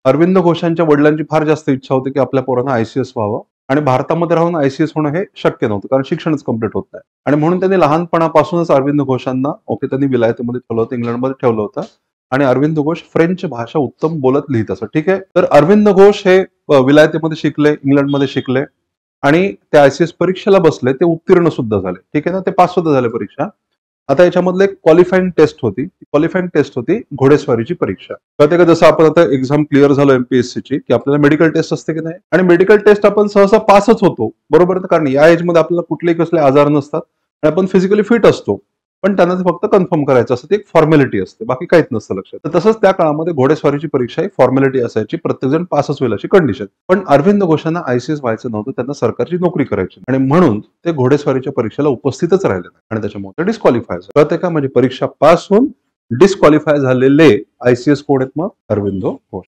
अरविंद घोषांच्या वडिलांची फार जास्त इच्छा होती की आपल्या पोरांना आयसीएस व्हावं आणि भारतामध्ये राहून आयसीएस होणं हे शक्य नव्हतं कारण शिक्षणच कम्प्लीट होत नाही. आणि म्हणून त्यांनी लहानपणापासूनच अरविंद घोषांना त्यांनी विलायतेमध्ये ठेवलं होतं, इंग्लंडमध्ये ठेवलं होतं. आणि अरविंद घोष फ्रेंच भाषा उत्तम बोलत लिहित असत. ठीक आहे. तर अरविंद घोष हे विलायतेमध्ये शिकले, इंग्लंडमध्ये शिकले आणि ते आयसीएस परीक्षेला बसले, ते उत्तीर्ण सुद्धा झाले. ठीक आहे ना, ते पास सुद्धा झाले परीक्षा. आता याच्यामधलं एक क्वालिफाईंग टेस्ट होती. क्वालिफाईंग टेस्ट होती घोडेस्वारीची परीक्षा. कळते का, जसं आपण आता एक्झाम क्लिअर झालो एमपीएससीची की आपल्याला मेडिकल टेस्ट असते की नाही, आणि मेडिकल टेस्ट आपण सहसा पासच होतो, बरोबर. कारण या एज मध्ये आपल्याला कुठलेही कसले आजार नसतात आणि आपण फिजिकली फिट असतो. पण त्यांना ते फक्त कन्फर्म करायचं असतं, ती एक फॉर्मॅलिटी असते, बाकी काहीच नसतं लक्षात. तर तसंच त्या काळामध्ये घोडेस्वारीची परीक्षा ही फॉर्मॅलिटी असायची, प्रत्येक जण पासच होईल अशी कंडिशन. पण अरविंद घोषांना आयसीएस व्हायचं नव्हतं, त्यांना सरकारची नोकरी करायची आणि म्हणून ते घोडेस्वारीच्या परीक्षेला उपस्थितच राहिले नाही आणि त्याच्यामुळे ते डिस्क्वालिफाय झाले. कळते का, म्हणजे परीक्षा पास होऊन डिस्क्वालिफाय झालेले आयसीएस कोण आहेत मग? अरविंद घोष.